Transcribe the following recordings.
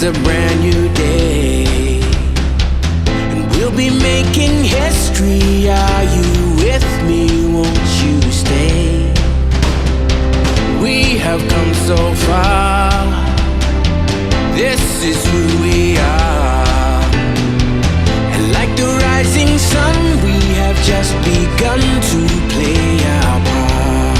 is a brand new day, and we'll be making history. Are you with me? Won't you stay? We have come so far. This is who we are. And like the rising sun, we have just begun to play our part.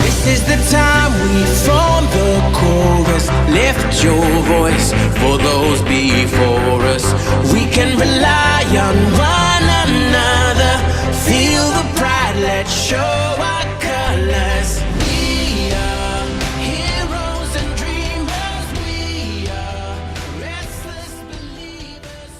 This is the time we form the chorus. Lift your voice for those before us. We can rely on one another. Feel the pride, let's show our colors. We are heroes and dreamers. We are restless believers.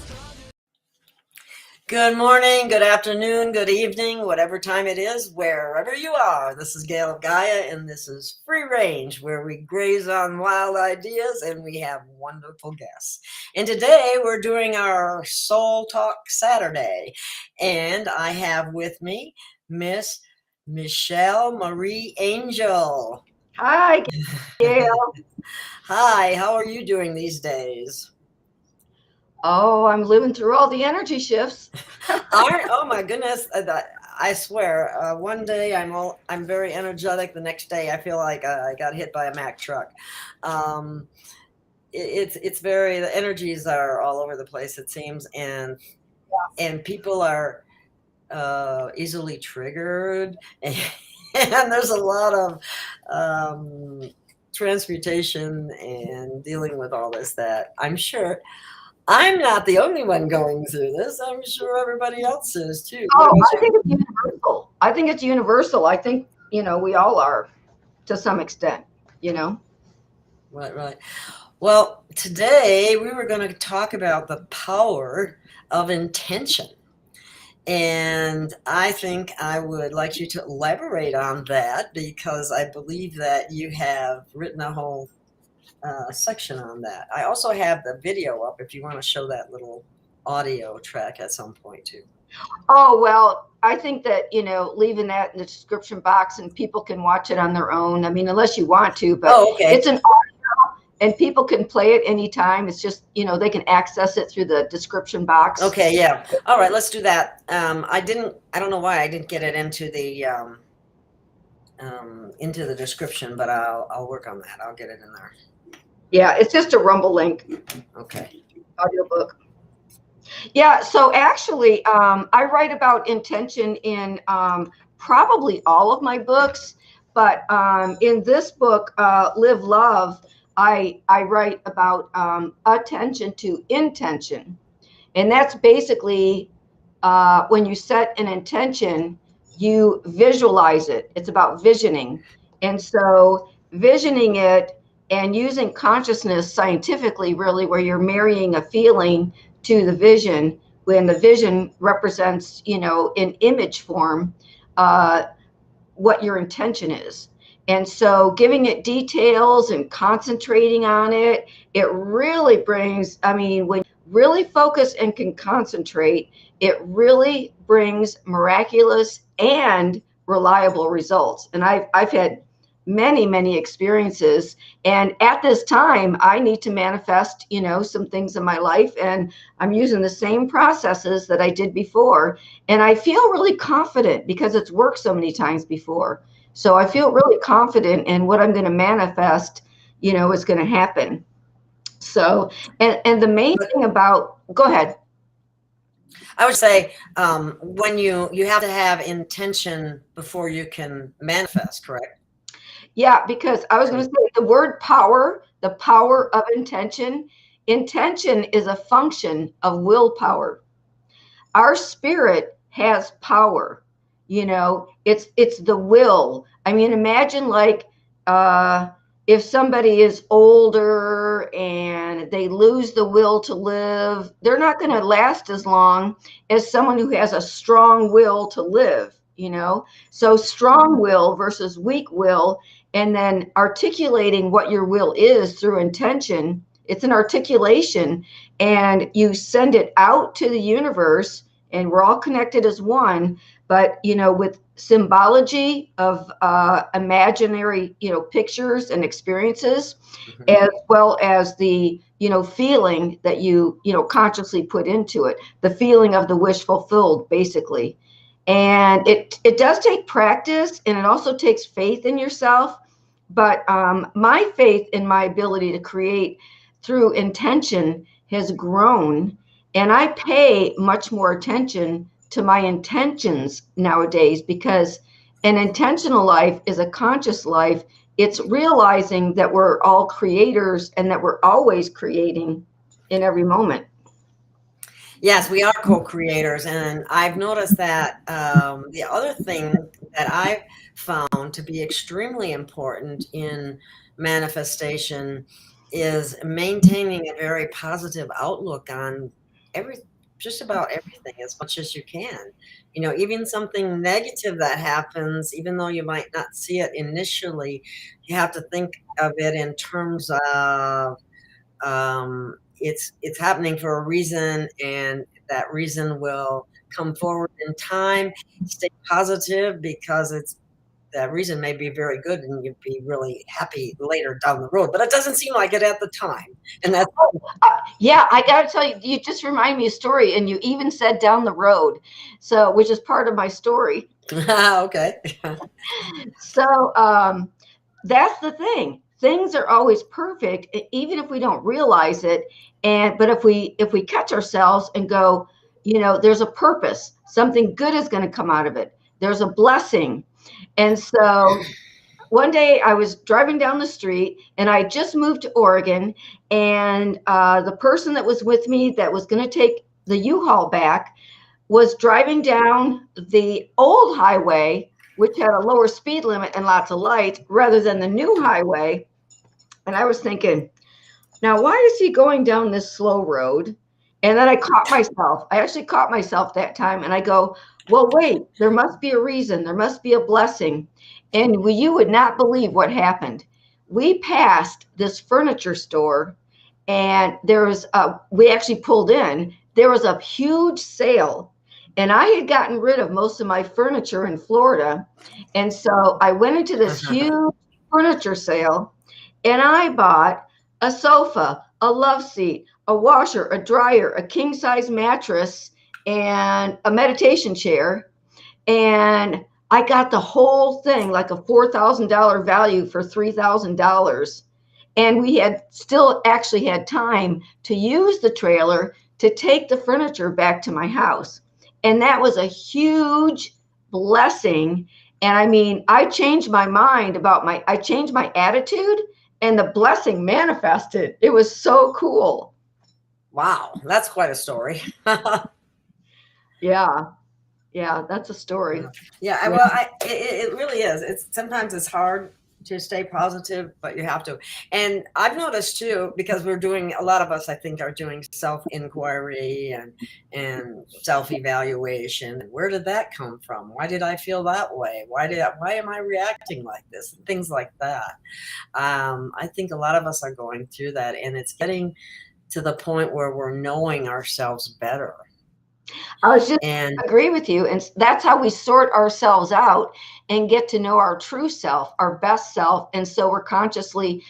Good morning, good afternoon, good evening, whatever time it is, wherever you are. This is Gail of Gaia, and this is Free Range, where we graze on wild ideas and we have wonderful guests. And today we're doing our Soul Talk Saturday, and I have with me Miss Michelle Marie Angel. Hi, Gail. Hi, how are you doing these days? Oh, I'm living through all the energy shifts. Oh my goodness! I swear, one day I'm very energetic. The next day I feel like I got hit by a Mack truck. It's very, the energies are all over the place, it seems, and people are easily triggered, and there's a lot of transmutation and dealing with all this that I'm sure. I'm not the only one going through this. I'm sure everybody else is too. Oh, I think it's universal. I think it's universal. I think, we all are to some extent, Right. Well, today we were going to talk about the power of intention. And I think I would like you to elaborate on that, because I believe that you have written a whole section on that. I also have the video up if you want to show that little audio track at some point too. Oh, well, I think that, leaving that in the description box and people can watch it on their own. I mean, unless you want to, but okay. It's an audio and people can play it anytime. It's just, they can access it through the description box. Okay. Yeah. All right. Let's do that. I don't know why I didn't get it into the description, but I'll work on that. I'll get it in there. Yeah, it's just a Rumble link. Okay. Audiobook. Yeah, so actually, I write about intention in probably all of my books, but in this book, Live Love, I write about attention to intention. And that's basically when you set an intention, you visualize it. It's about visioning. And so visioning it and using consciousness scientifically, really, where you're marrying a feeling to the vision, when the vision represents, in image form, what your intention is. And so giving it details and concentrating on it, it really brings, when you really focus and can concentrate, it really brings miraculous and reliable results. And I've had many experiences, and at this time I need to manifest some things in my life, and I'm using the same processes that I did before, and I feel really confident because it's worked so many times before. So I feel really confident in what I'm going to manifest is going to happen. So and the main thing about, go ahead. I would say when you have to have intention before you can manifest, correct? Yeah, because I was going to say the word power, the power of intention. Intention is a function of willpower. Our spirit has power. It's the will. Imagine like if somebody is older and they lose the will to live, they're not going to last as long as someone who has a strong will to live. So strong will versus weak will. And then articulating what your will is through intention, it's an articulation, and you send it out to the universe, and we're all connected as one. But, with symbology of imaginary, pictures and experiences, Mhm. as well as the, feeling that you consciously put into it, the feeling of the wish fulfilled, basically. And it does take practice, and it also takes faith in yourself. But my faith in my ability to create through intention has grown, and I pay much more attention to my intentions nowadays, because an intentional life is a conscious life. It's realizing that we're all creators and that we're always creating in every moment. Yes, we are co-creators, and I've noticed that the other thing that I've found to be extremely important in manifestation is maintaining a very positive outlook on every, just about everything, as much as you can. Even something negative that happens, even though you might not see it initially, you have to think of it in terms of it's happening for a reason, and that reason will come forward in time. Stay positive, because it's that reason may be very good, and you'd be really happy later down the road, but it doesn't seem like it at the time. And that's Yeah, I got to tell you, you just remind me a story, and you even said down the road, so which is part of my story. okay. So that's the thing. Things are always perfect, even if we don't realize it. But if we catch ourselves and go, there's a purpose. Something good is going to come out of it. There's a blessing. And so one day I was driving down the street, and I just moved to Oregon, and the person that was with me that was going to take the U-Haul back was driving down the old highway, which had a lower speed limit and lots of lights, rather than the new highway. And I was thinking, now, why is he going down this slow road? And then I caught myself. I actually caught myself that time, and I go, well, wait, there must be a reason. There must be a blessing. And you would not believe what happened. We passed this furniture store, and we actually pulled in. There was a huge sale, and I had gotten rid of most of my furniture in Florida. And so I went into this huge furniture sale, and I bought a sofa, a love seat, a washer, a dryer, a king size mattress, and a meditation chair. And I got the whole thing, like a $4,000 value for $3,000. And we had still actually had time to use the trailer to take the furniture back to my house. And that was a huge blessing. And I mean, I changed my mind I changed my attitude, and the blessing manifested. It was so cool. Wow, that's quite a story. Yeah. Yeah, that's a story. Yeah, well, it really is. Sometimes it's hard to stay positive, but you have to. And I've noticed too, because a lot of us, I think, are doing self-inquiry and self-evaluation. Where did that come from? Why did I feel that way? Why am I reacting like this? And things like that. I think a lot of us are going through that, and it's getting to the point where we're knowing ourselves better. I was just And agree with you. And that's how we sort ourselves out and get to know our true self, our best self. And so we're constantly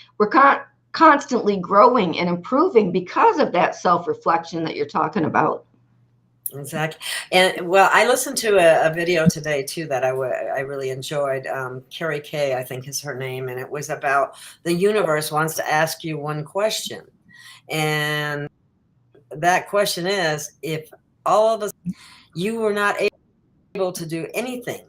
growing and improving because of that self-reflection that you're talking about. exactly. And well, I listened to a video today too that I really enjoyed. Carrie Kay, I think is her name, and it was about the universe wants to ask you one question, and that question is, if all of us, you were not able to do anything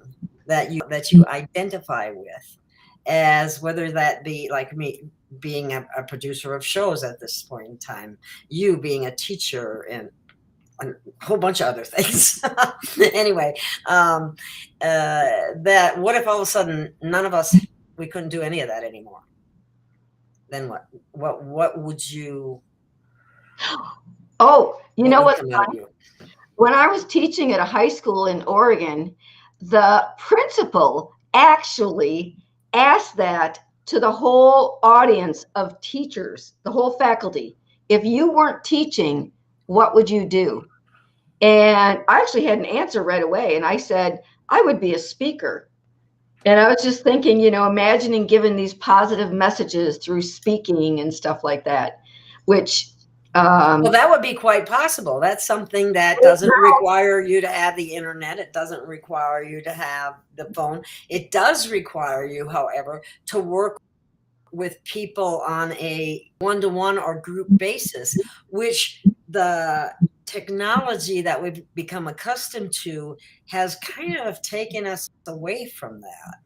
that you identify with, as whether that be like me being a producer of shows at this point in time, you being a teacher, and a whole bunch of other things. Anyway, that what if all of a sudden none of us, we couldn't do any of that anymore? Then what would you? Oh, you know what's come out of funny? you? When I was teaching at a high school in Oregon, the principal actually asked that to the whole audience of teachers, the whole faculty. If you weren't teaching, what would you do? And I actually had an answer right away. And I said, I would be a speaker. And I was just thinking, you know, imagining giving these positive messages through speaking and stuff like that, which Well, that would be quite possible. That's something that doesn't require you to have the internet. It doesn't require you to have the phone. It does require you, however, to work with people on a one-to-one or group basis, which the technology that we've become accustomed to has kind of taken us away from that.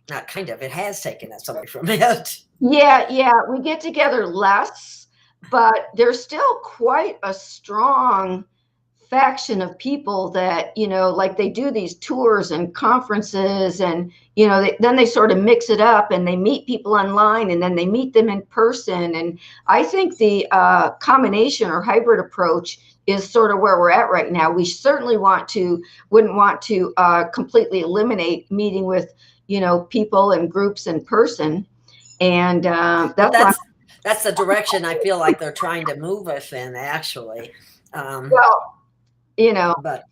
Not kind of, it has taken us away from it. yeah, we get together less, but there's still quite a strong faction of people that, you know, like they do these tours and conferences, and you know, then they sort of mix it up and they meet people online and then they meet them in person. And I think the combination or hybrid approach is sort of where we're at right now. We certainly wouldn't want to completely eliminate meeting with, you know, people and groups in person. And that's the direction I feel like they're trying to move us in, actually. Well, you know, but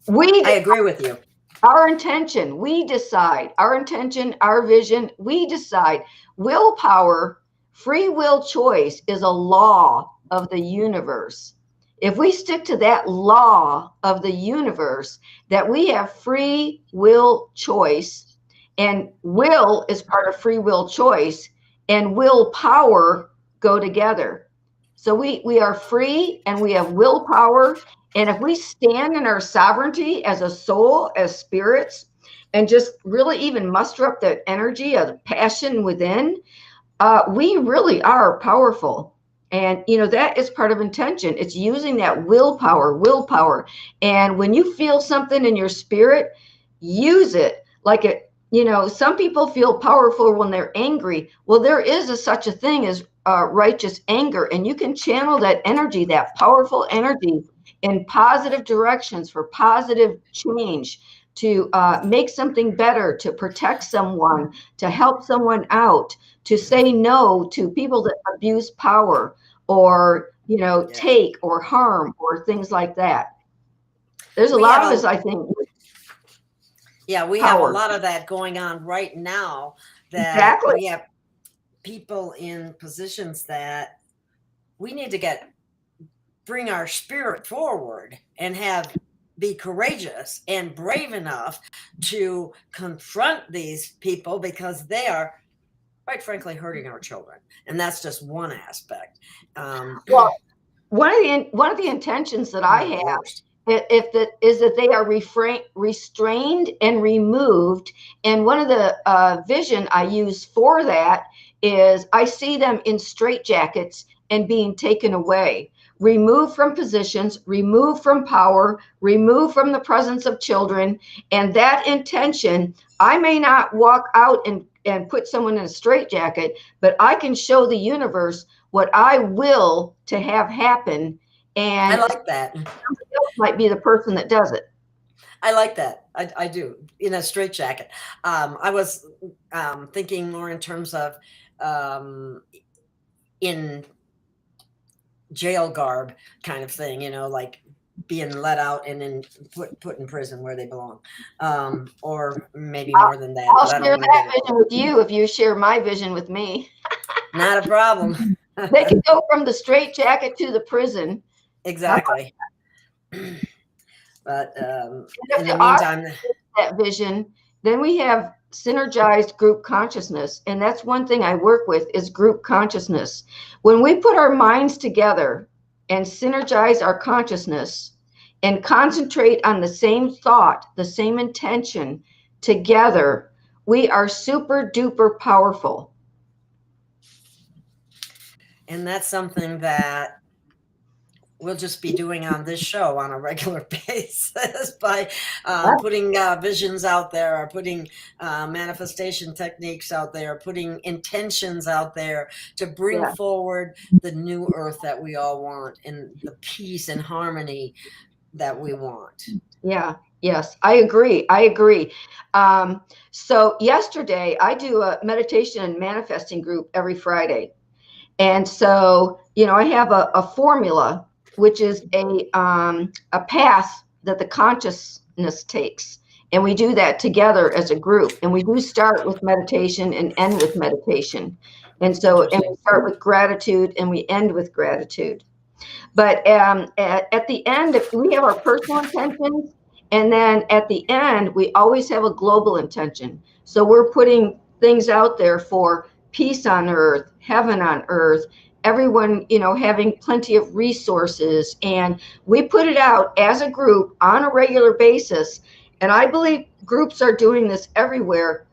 I agree with you. Our intention, we decide. Our intention, our vision, we decide. Willpower, free will choice is a law of the universe. If we stick to that law of the universe, that we have free will choice, and will is part of free will choice, and willpower go together. So we are free and we have willpower. And if we stand in our sovereignty as a soul, as spirits, and just really even muster up that energy of passion within, we really are powerful. And, you know, that is part of intention. It's using that willpower. And when you feel something in your spirit, use it. Like it, you know, some people feel powerful when they're angry. Well, there is such a thing as righteous anger, and you can channel that energy, that powerful energy, in positive directions for positive change, to make something better, to protect someone, to help someone out, to say no to people that abuse power, or, you know, take or harm or things like that. There's a lot of us, I think. Yeah, we have a lot of that going on right now. That we have people in positions that we need to bring our spirit forward and be courageous and brave enough to confront these people, because they are, quite frankly, hurting our children. And that's just one aspect. Well, one of the intentions that I have is that they are restrained and removed. And one of the vision I use for that is I see them in straitjackets and being taken away, removed from positions, removed from power, removed from the presence of children. And that intention, I may not walk out and put someone in a straitjacket, but I can show the universe what I will to have happen. And I like that. Somebody else might be the person that does it. I like that. I do, in a straitjacket. I was thinking more in terms of in jail garb kind of thing, you know, like being let out and then put in prison where they belong, or maybe more than that. I'll share that vision with you if you share my vision with me. Not a problem. They can go from the straitjacket to the prison. Exactly. But in the meantime, that vision, then we have synergized group consciousness. And that's one thing I work with, is group consciousness. When we put our minds together and synergize our consciousness and concentrate on the same thought, the same intention together, we are super duper powerful. And that's something that we'll just be doing on this show on a regular basis by putting visions out there, or putting manifestation techniques out there, putting intentions out there to bring forward the new earth that we all want, and the peace and harmony that we want. Yeah. Yes, I agree. So yesterday I do a meditation and manifesting group every Friday. And so, you know, I have a formula, which is a path that the consciousness consciousness takes. And we do that together as a group. And we do start with meditation and end with meditation. And so, and we start with gratitude and we end with gratitude. But at the end, if we have our personal intentions, and then at the end, we always have a global intention. So we're putting things out there for peace on earth, heaven on earth, everyone, having plenty of resources. And we put it out as a group on a regular basis. And I believe groups are doing this everywhere.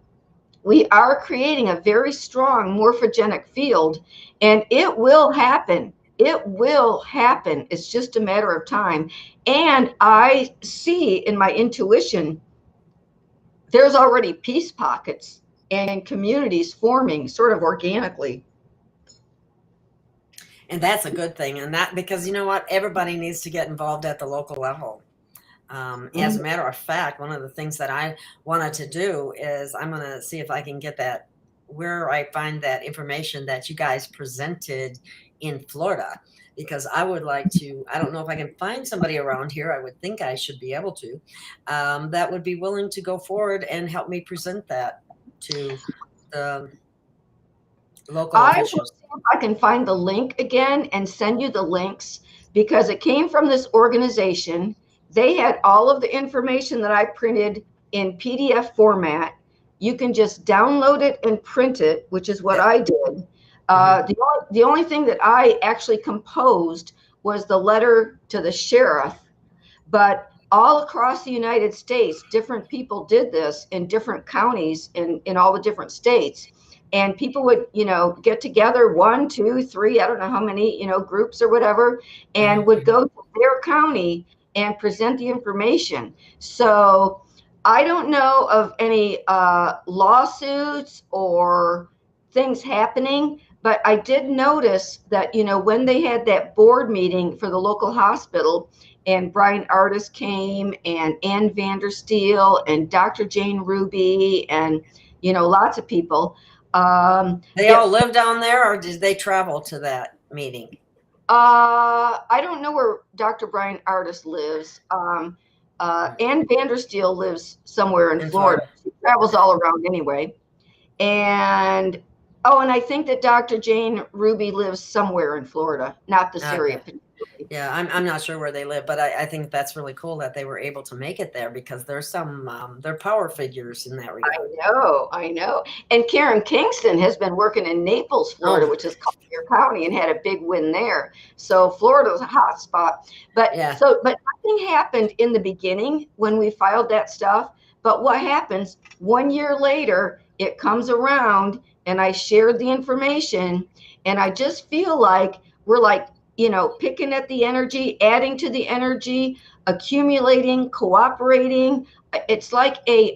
We are creating a very strong morphogenic field, and it will happen. It will happen. It's just a matter of time. And I see in my intuition, there's already peace pockets and communities forming sort of organically. And that's a good thing. And that, because you know what, everybody needs to get involved at the local level. As a matter of fact, one of the things that I wanted to do is I'm going to see if I can get that, where I find that information that you guys presented in Florida, because I would like to, I don't know if I can find somebody around here. I would think I should be able to, that would be willing to go forward and help me present that to the local officials. I will see if I can find the link again and send you the links, because it came from this organization. They had all of the information that I printed in PDF format. You can just download it and print it, which is what I did. The only thing that I actually composed was the letter to the sheriff, but all across the United States, different people did this in different counties in all the different states. And people would, get together, 1, 2, 3, I don't know how many, groups or whatever, and would go to their county and present the information. So I don't know of any lawsuits or things happening, but I did notice that, when they had that board meeting for the local hospital, and Brian Artis came, and Ann Vandersteel, and Dr. Jane Ruby, and, lots of people. They all live down there, or did they travel to that meeting? I don't know where Dr. Brian Artis lives. Ann Vandersteel lives somewhere in Florida. She travels all around anyway. And I think that Dr. Jane Ruby lives somewhere in Florida, not this area. Yeah, I'm not sure where they live, but I think that's really cool that they were able to make it there, because there's some they're power figures in that regard. I know. And Karen Kingston has been working in Naples, Florida, which is Collier County, and had a big win there. So Florida was a hot spot. But but nothing happened in the beginning when we filed that stuff. But what happens 1 year later, it comes around, and I shared the information, and I just feel like we're like, picking at the energy, adding to the energy, accumulating, cooperating. It's like a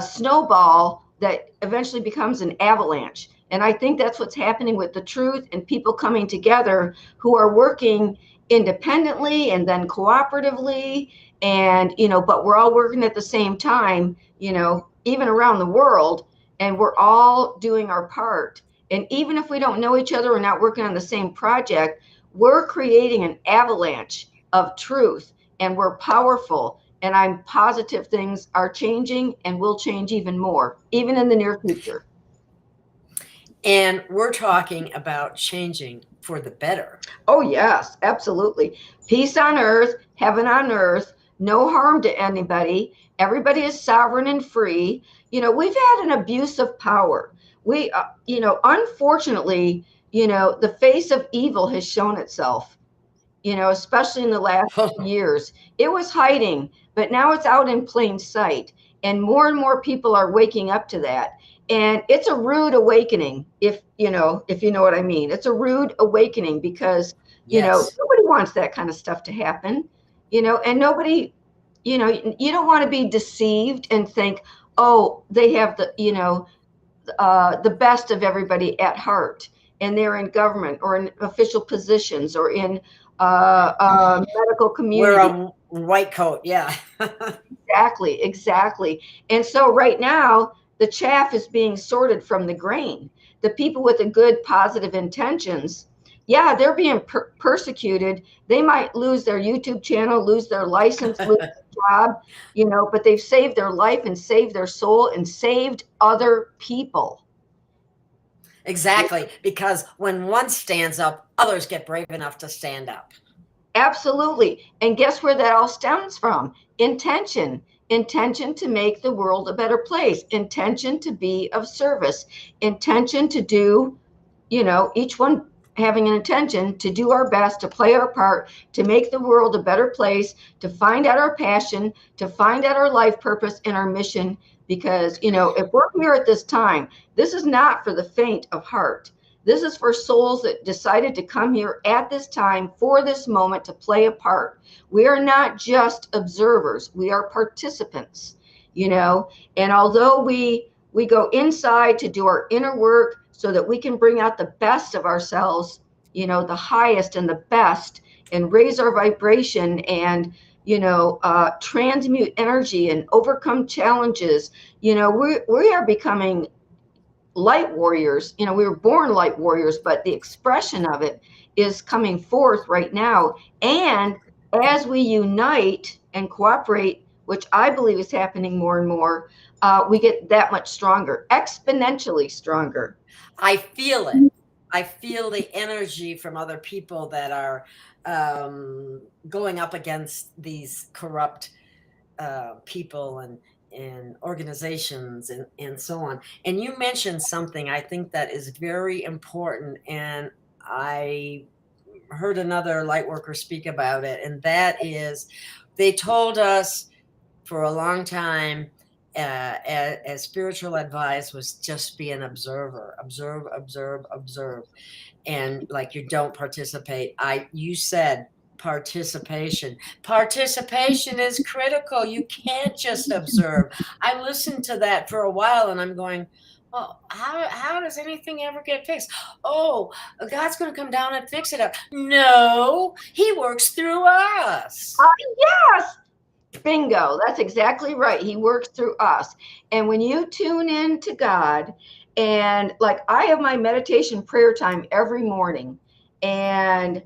snowball that eventually becomes an avalanche. And I think that's what's happening with the truth, and people coming together who are working independently and then cooperatively. And, but we're all working at the same time, even around the world, and we're all doing our part. And even if we don't know each other, we're not working on the same project, we're creating an avalanche of truth, and we're powerful. And I'm positive things are changing and will change even more, even in the near future. And we're talking about changing for the better. Oh, yes, absolutely. Peace on earth, heaven on earth, no harm to anybody. Everybody is sovereign and free. We've had an abuse of power. We, unfortunately, the face of evil has shown itself, especially in the last years. It was hiding, but now it's out in plain sight. And more people are waking up to that. And it's a rude awakening, if you know what I mean. It's a rude awakening because, nobody wants that kind of stuff to happen, and nobody, you don't want to be deceived and think, oh, they have the best of everybody at heart, and they're in government or in official positions or in medical community. We're a white coat, yeah. Exactly. And so right now, the chaff is being sorted from the grain. The people with the good, positive intentions, yeah, they're being persecuted. They might lose their YouTube channel, lose their license, lose their job, but they've saved their life and saved their soul and saved other people. Exactly, because when one stands up, others get brave enough to stand up. Absolutely. And guess where that all stems from? Intention. Intention to make the world a better place. Intention to be of service. Intention to do, each one having an intention to do our best, to play our part, to make the world a better place, to find out our passion, to find out our life purpose and our mission. Because, if we're here at this time, this is not for the faint of heart. This is for souls that decided to come here at this time for this moment to play a part. We are not just observers. We are participants, and although we go inside to do our inner work so that we can bring out the best of ourselves, the highest and the best, and raise our vibration and, transmute energy and overcome challenges. We are becoming light warriors. We were born light warriors, but the expression of it is coming forth right now. And as we unite and cooperate, which I believe is happening more and more, we get that much stronger, exponentially stronger. I feel it. I feel the energy from other people that are going up against these corrupt people and organizations and so on. And you mentioned something I think that is very important, and I heard another light worker speak about it, and that is they told us for a long time as spiritual advice was just be an observer, observe, and like you don't participate. You said participation is critical. You can't just observe. I listened to that for a while and I'm going, well, how does anything ever get fixed? Oh, God's going to come down and fix it up. No, he works through us. Yes, bingo. That's exactly right. He works through us. And when you tune in to God, and like I have my meditation prayer time every morning, and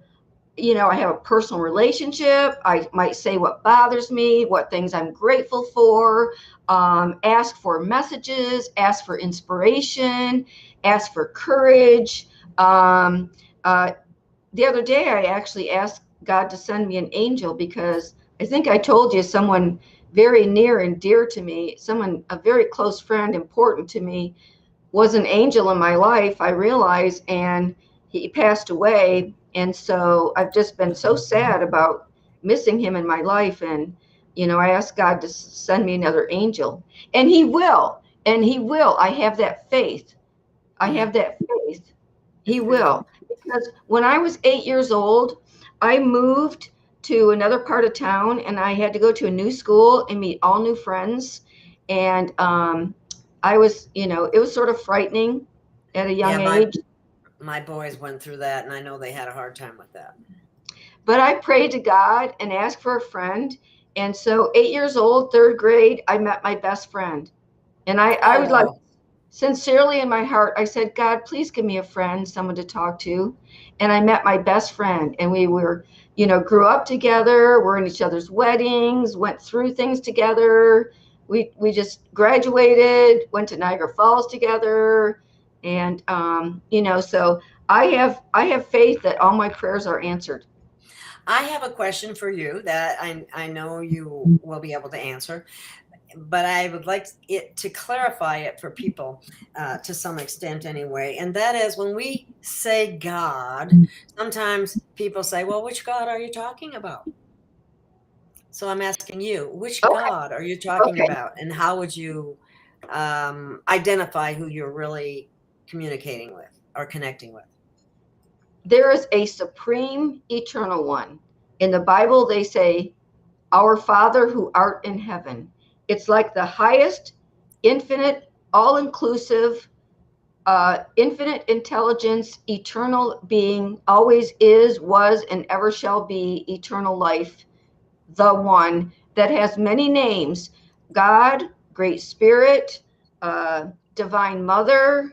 I have a personal relationship. I might say what bothers me, what things I'm grateful for, ask for messages, ask for inspiration, ask for courage. The other day, I actually asked God to send me an angel because I think I told you someone very near and dear to me, a very close friend, important to me, was an angel in my life, I realize, and he passed away. And so I've just been so sad about missing him in my life. And, I asked God to send me another angel, and he will. And he will. I have that faith. He will. Because when I was 8 years old, I moved to another part of town, and I had to go to a new school and meet all new friends. And I was, it was sort of frightening at a young age. My boys went through that, and I know they had a hard time with that. But I prayed to God and asked for a friend. And so 8 years old, third grade, I met my best friend. And I was like, sincerely in my heart, I said, God, please give me a friend, someone to talk to. And I met my best friend, and we were, grew up together, were in each other's weddings, went through things together. We just graduated, went to Niagara Falls together. And, so I have faith that all my prayers are answered. I have a question for you that I know you will be able to answer, but I would like it to clarify it for people to some extent anyway. And that is, when we say God, sometimes people say, well, which God are you talking about? So I'm asking you, which God are you talking about? And how would you identify who you're really communicating with or connecting with? There is a supreme eternal one. In the Bible, they say, our Father who art in heaven. It's like the highest, infinite, all-inclusive, infinite intelligence, eternal being, always is, was, and ever shall be, eternal life, the one that has many names: God, Great Spirit, Divine Mother.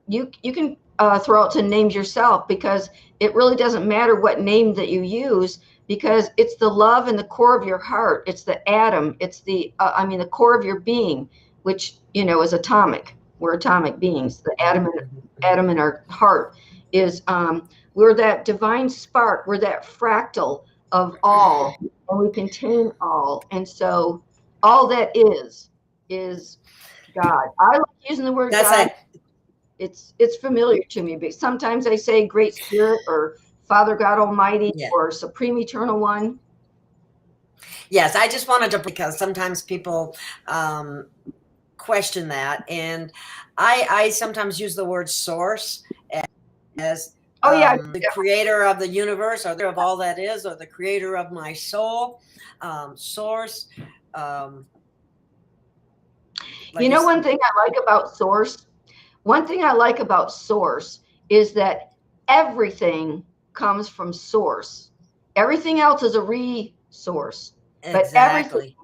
You can throw out to names yourself, because it really doesn't matter what name that you use, because it's the love in the core of your heart. It's the atom. It's the the core of your being, which is atomic. We're atomic beings. The atom in our heart is we're that divine spark. We're that fractal of all, and we contain all. And so all that is God. I like using the word That's God. it. It's familiar to me, but sometimes I say Great Spirit or Father God Almighty or Supreme Eternal One. Yes, I just wanted to, because sometimes people question that, and I sometimes use the word source as the creator of the universe, or of all that is, or the creator of my soul. Source. One thing I like about source. One thing I like about source is that everything comes from source. Everything else is a resource, but everything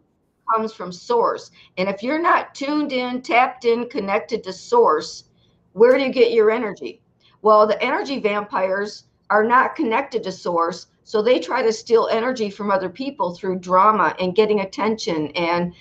comes from source. And if you're not tuned in, tapped in, connected to source, where do you get your energy? Well, the energy vampires are not connected to source, so they try to steal energy from other people through drama and getting attention and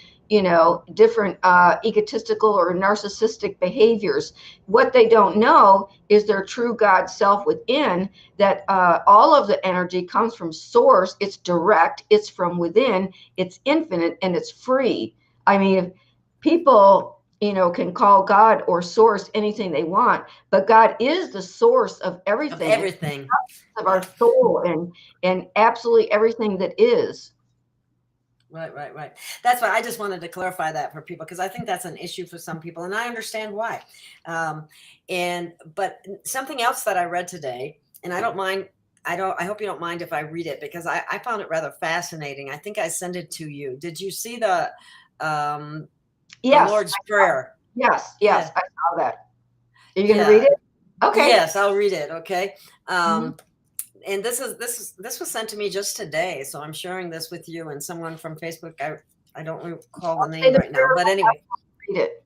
different egotistical or narcissistic behaviors. What they don't know is their true God self within, that all of the energy comes from source. It's direct, it's from within, it's infinite, and it's free. I mean, people can call God or source anything they want, but God is the source of everything, of our soul, and absolutely everything that is. Right. That's why I just wanted to clarify that for people, because I think that's an issue for some people, and I understand why. But something else that I read today, and I don't mind. I hope you don't mind if I read it, because I found it rather fascinating. I think I sent it to you. Did you see the Lord's Prayer? Yes, I saw that. Are you going to read it? Okay. Yes, I'll read it. Okay. And this was sent to me just today, so I'm sharing this with you and someone from Facebook. I don't recall the name right now, but anyway, read it.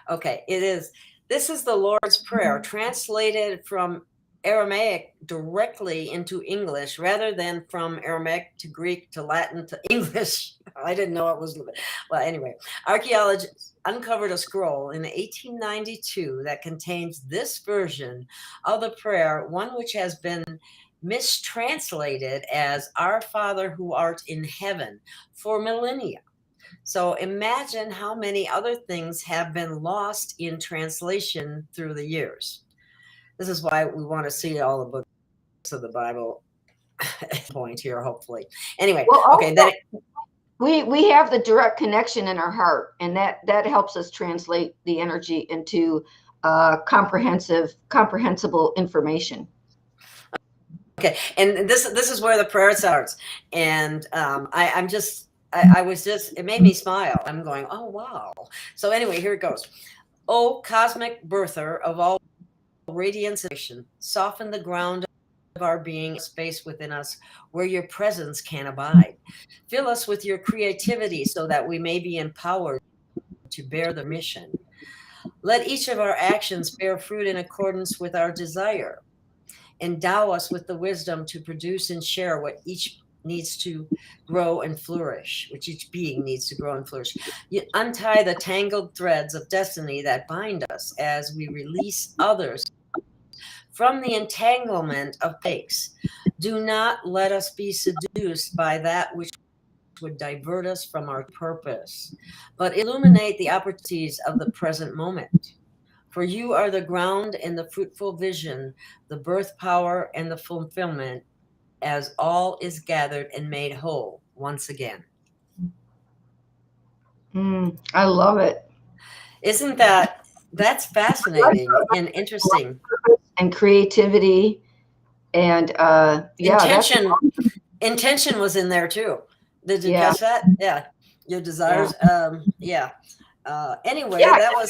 Okay, this is the Lord's Prayer, translated from Aramaic directly into English, rather than from Aramaic to Greek to Latin to English. I didn't know it was. Well, anyway, archaeologists uncovered a scroll in 1892 that contains this version of the prayer, one which has been mistranslated as "Our Father who art in heaven" for millennia. So imagine how many other things have been lost in translation through the years. This is why we want to see all the books of the Bible point here, hopefully. Anyway, okay. Then we have the direct connection in our heart, and that helps us translate the energy into comprehensible information. Okay, and this is where the prayer starts, and it made me smile. I'm going, oh wow. So anyway, here it goes. O cosmic birther of all radiance, soften the ground of our being, space within us where your presence can abide. Fill us with your creativity so that we may be empowered to bear the mission. Let each of our actions bear fruit in accordance with our desire. Endow us with the wisdom to produce and share what each needs to grow and flourish, which each being needs to grow and flourish. You untie the tangled threads of destiny that bind us as we release others from the entanglement of fakes. Do not let us be seduced by that which would divert us from our purpose, but illuminate the opportunities of the present moment. For you are the ground and the fruitful vision, the birth power and the fulfillment, as all is gathered and made whole once again. I love it. Isn't that's fascinating and interesting? And creativity and intention was in there too. Did you catch that? Yeah. Your desires. Anyway, that was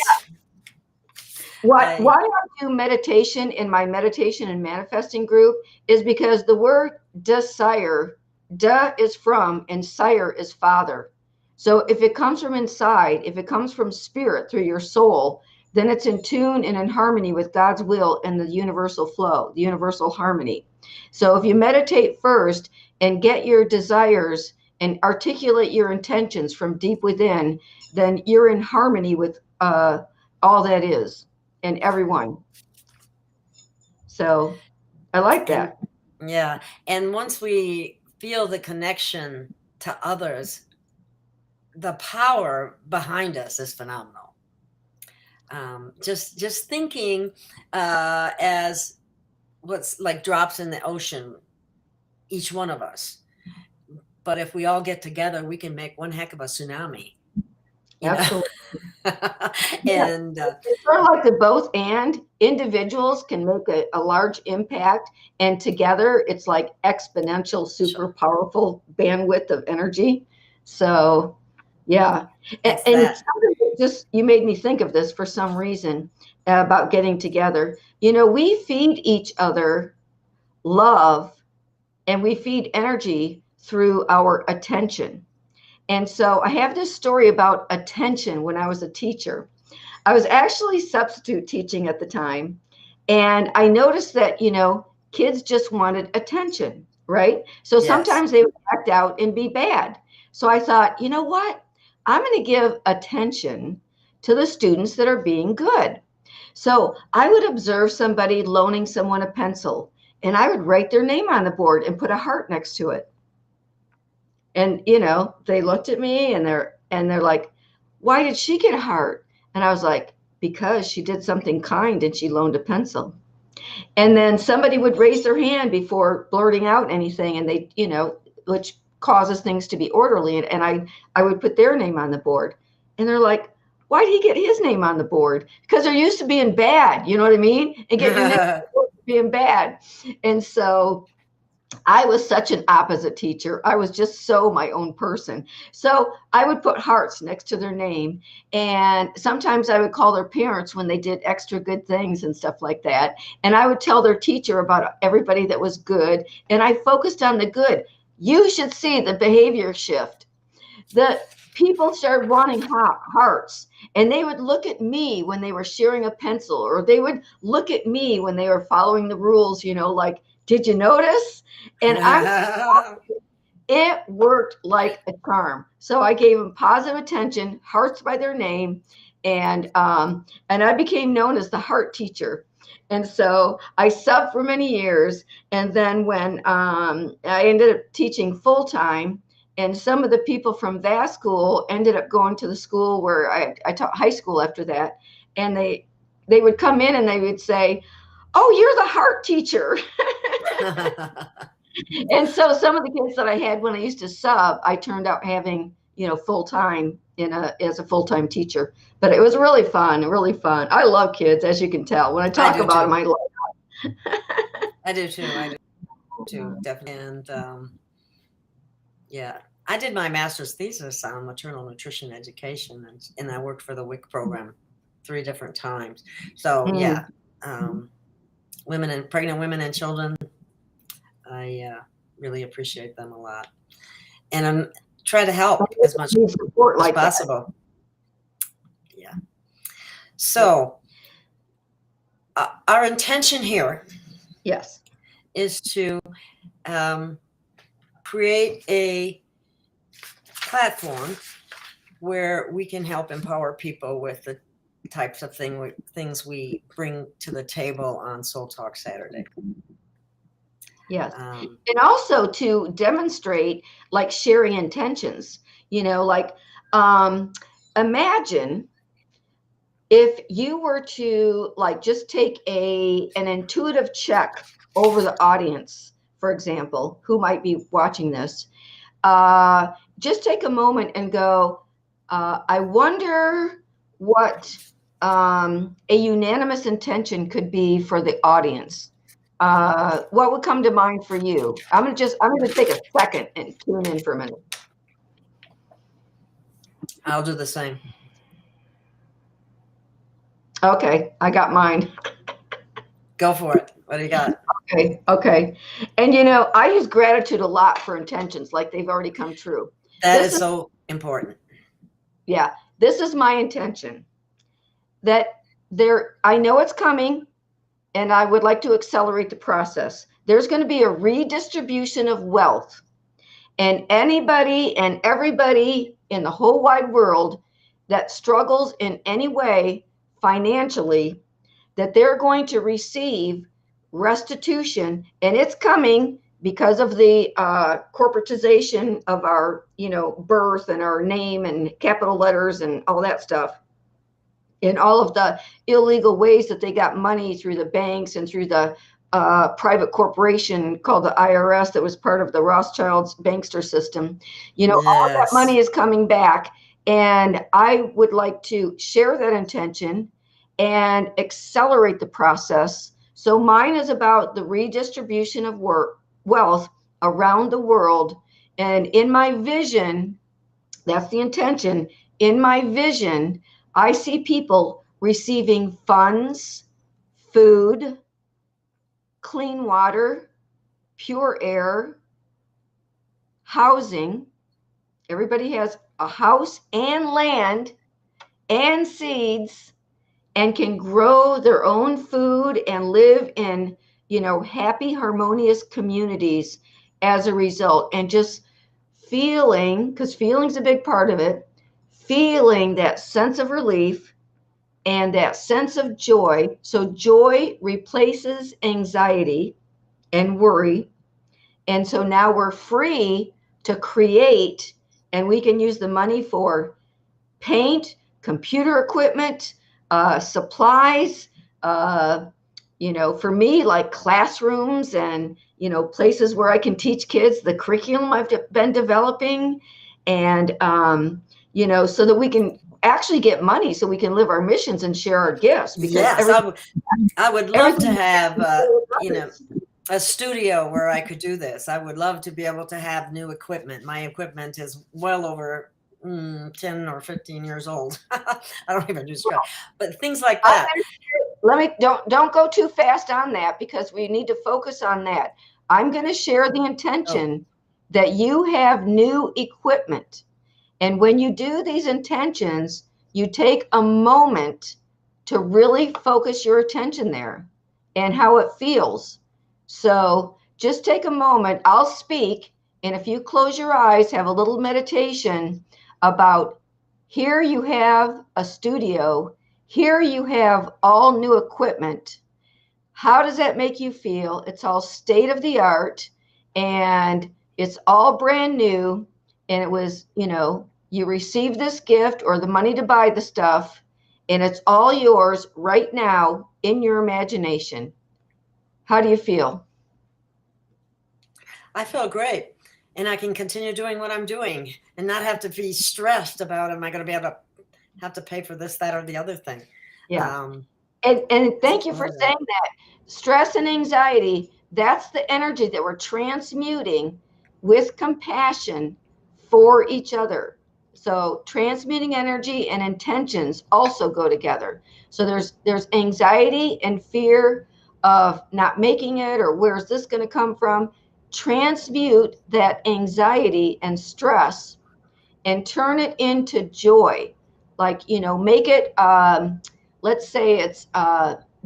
why I do meditation in my meditation and manifesting group is because the word desire, da is from, and sire is father. So if it comes from inside, if it comes from spirit through your soul, then it's in tune and in harmony with God's will and the universal flow, the universal harmony. So if you meditate first and get your desires and articulate your intentions from deep within, then you're in harmony with all that is and everyone. So I like that. Yeah. And once we feel the connection to others, the power behind us is phenomenal. Just thinking as what's like drops in the ocean, each one of us. But if we all get together, we can make one heck of a tsunami. Absolutely. And it's sort of like the both and individuals can make a large impact, and together it's like exponential, super powerful bandwidth of energy. So yeah. And just, you made me think of this for some reason about getting together. We feed each other love and we feed energy through our attention. And so I have this story about attention. When I was a teacher, I was actually substitute teaching at the time. And I noticed that, kids just wanted attention, right? So sometimes they would act out and be bad. So I thought, you know what? I'm going to give attention to the students that are being good. So I would observe somebody loaning someone a pencil, and I would write their name on the board and put a heart next to it. And, they looked at me and they're like, why did she get a heart? And I was like, because she did something kind and she loaned a pencil. And then somebody would raise their hand before blurting out anything, and they, which causes things to be orderly. And I would put their name on the board, and they're like, why did he get his name on the board? Because they're used to being bad. You know what I mean? And getting your name on the board being bad. And so I was such an opposite teacher. I was just so my own person. So I would put hearts next to their name. And sometimes I would call their parents when they did extra good things and stuff like that. And I would tell their teacher about everybody that was good. And I focused on the good. You should see the behavior shift. The people started wanting hearts. And they would look at me when they were sharing a pencil, or they would look at me when they were following the rules, like, did you notice? And it worked like a charm. So I gave them positive attention, hearts by their name, and I became known as the heart teacher. And so I subbed for many years. And then when I ended up teaching full time, and some of the people from that school ended up going to the school where I taught high school after that, and they would come in and they would say, oh, you're the heart teacher. And so some of the kids that I had when I used to sub, I turned out having, full time as a full time teacher. But it was really fun, really fun. I love kids, as you can tell. When I talk about them, I love them. I do too. Definitely. And I did my master's thesis on maternal nutrition education, and I worked for the WIC program 3 different times. So pregnant women and children, I really appreciate them a lot, and I'm trying to help as much support as possible. Yeah. So our intention here, is to create a platform where we can help empower people with the types of things we bring to the table on Soul Talk Saturday. Yes. And also to demonstrate, like, sharing intentions, imagine if you were to, like, just take an intuitive check over the audience, for example, who might be watching this. Just take a moment and go, I wonder what a unanimous intention could be for the audience. What would come to mind for you? I'm going to take a second and tune in for a minute. I'll do the same. Okay, I got mine. Go for it. What do you got? Okay. And I use gratitude a lot for intentions, like they've already come true. That is so important. Yeah, this is my intention, that I know it's coming, and I would like to accelerate the process. There's going to be a redistribution of wealth, and anybody and everybody in the whole wide world that struggles in any way financially, that they're going to receive restitution, and it's coming because of the corporatization of our, birth and our name and capital letters and all that stuff, and all of the illegal ways that they got money through the banks and through the private corporation called the IRS that was part of the Rothschilds bankster system. All of that money is coming back. And I would like to share that intention and accelerate the process. So mine is about the redistribution of wealth around the world. And in my vision, that's the intention. In my vision, I see people receiving funds, food, clean water, pure air, housing. Everybody has a house and land and seeds and can grow their own food and live in, happy, harmonious communities as a result. And just feeling, because feeling's a big part of it, feeling that sense of relief and that sense of joy. So joy replaces anxiety and worry. And so now we're free to create, and we can use the money for paint, computer equipment, supplies, for me, like classrooms and, places where I can teach kids the curriculum I've been developing, and, so that we can actually get money so we can live our missions and share our gifts. Because yes, I would love to have, a studio where I could do this. I would love to be able to have new equipment. My equipment is well over 10 or 15 years old. I don't even do scratch, but things like that. Don't go too fast on that, because we need to focus on that. I'm going to share the intention that you have new equipment. And when you do these intentions, you take a moment to really focus your attention there and how it feels. So just take a moment. I'll speak. And if you close your eyes, have a little meditation about, here you have a studio. Here you have all new equipment. How does that make you feel? It's all state of the art, and it's all brand new. And it was, you received this gift or the money to buy the stuff, and it's all yours right now in your imagination. How do you feel? I feel great. And I can continue doing what I'm doing and not have to be stressed about, am I going to be able to have to pay for this, that, or the other thing? Yeah. And thank you for saying that. Stress and anxiety, that's the energy that we're transmuting with compassion for each other. So transmuting energy and intentions also go together. So there's anxiety and fear of not making it, or where's this going to come from? Transmute that anxiety and stress and turn it into joy. Like, make it, let's say it's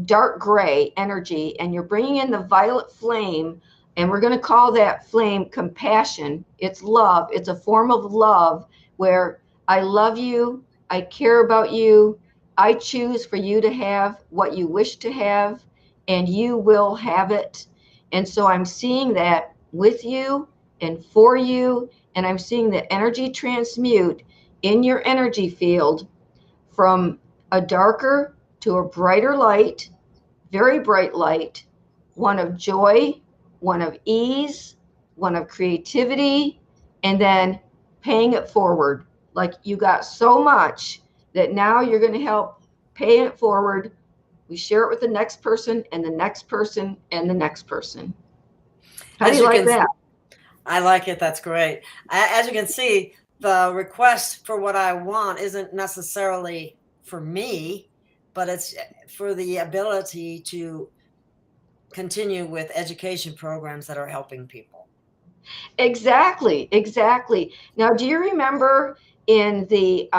dark gray energy, and you're bringing in the violet flame, and we're going to call that flame compassion. It's love. It's a form of love where I love you. I care about you. I choose for you to have what you wish to have, and you will have it. And so I'm seeing that with you and for you, and I'm seeing the energy transmute in your energy field from a darker to a brighter light, very bright light, one of joy, one of ease, one of creativity, and then paying it forward. Like, you got so much that now you're going to help pay it forward. We share it with the next person and the next person and the next person. How do you like that? I like it. That's great. As you can see, the request for what I want isn't necessarily for me, but it's for the ability to continue with education programs that are helping people. Exactly. Now, do you remember in the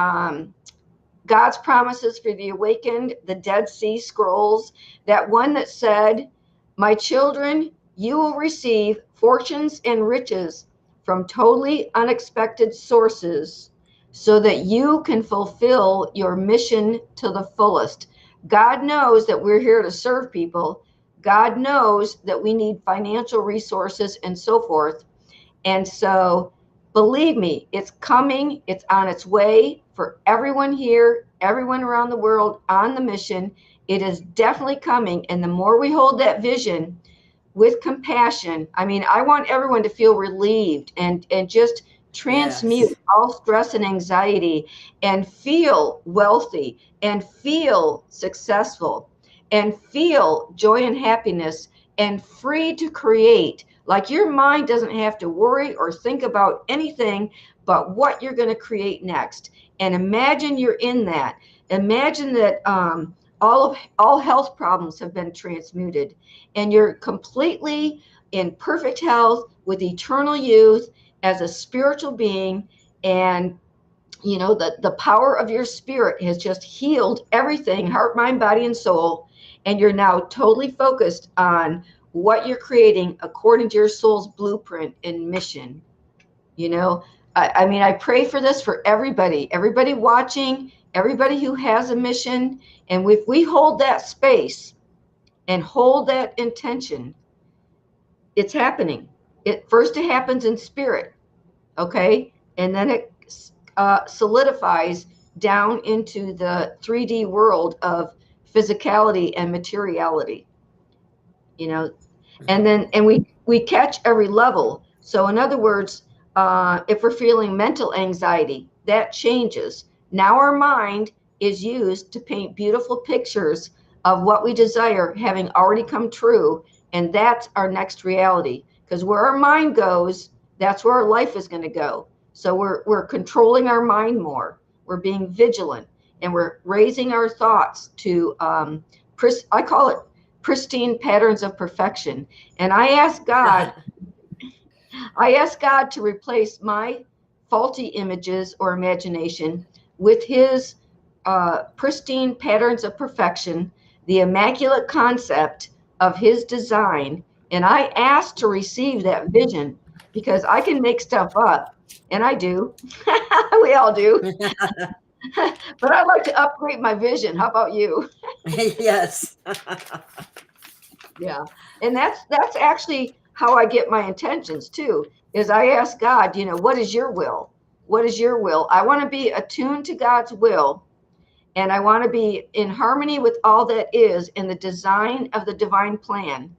God's promises for the awakened, the Dead Sea Scrolls, that one that said, my children, you will receive fortunes and riches from totally unexpected sources so that you can fulfill your mission to the fullest. God knows that we're here to serve people. God knows that we need financial resources and so forth. And so, believe me, it's coming. It's on its way for everyone here, everyone around the world on the mission. It is definitely coming. And the more we hold that vision with compassion, I mean, I want everyone to feel relieved and just transmute all stress and anxiety and feel wealthy and feel successful and feel joy and happiness and free to create. Like your mind doesn't have to worry or think about anything but what you're going to create next. And imagine you're in that. Imagine that all health problems have been transmuted and you're completely in perfect health with eternal youth as a spiritual being. And you know that the power of your spirit has just healed everything, heart, mind, body, and soul. And you're now totally focused on what you're creating according to your soul's blueprint and mission. You know, I mean, I pray for this for everybody watching, everybody who has a mission. And if we hold that space and hold that intention, it's happening. It happens in spirit, okay? And then it solidifies down into the 3D world of physicality and materiality, you know. And we catch every level. So in other words, if we're feeling mental anxiety, that changes. Now our mind is used to paint beautiful pictures of what we desire having already come true. And that's our next reality. Because where our mind goes, that's where our life is going to go. So we're controlling our mind more. We're being vigilant, and we're raising our thoughts to, I call it pristine patterns of perfection. And I ask God to replace my faulty images or imagination with his pristine patterns of perfection, the immaculate concept of his design. And I ask to receive that vision, because I can make stuff up. And I do. We all do. But I'd like to upgrade my vision. How about you? Yes. Yeah. And that's actually how I get my intentions too, is I ask God, you know, what is your will? What is your will? I want to be attuned to God's will. And I want to be in harmony with all that is in the design of the divine plan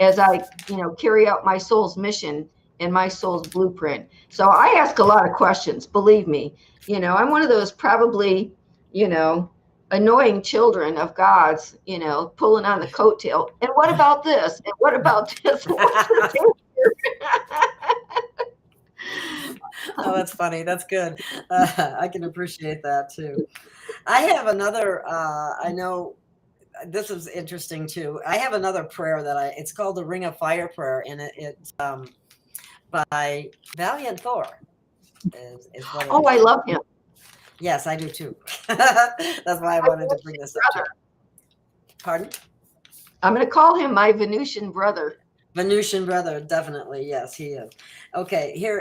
as I, you know, carry out my soul's mission and my soul's blueprint. So I ask a lot of questions, believe me. You know, I'm one of those probably, you know, annoying children of God's, you know, pulling on the coattail. And what about this? And what about this? What's the Oh, that's funny. That's good. I can appreciate that too. I have another, I know this is interesting too. I have another prayer that it's called the Ring of Fire prayer, and it's by Valiant Thor. Is what it Oh, is. I love him. Yes, I do too. That's why I wanted to bring this up too. Pardon? I'm going to call him my Venusian brother. Venusian brother, definitely. Yes, he is. Okay, here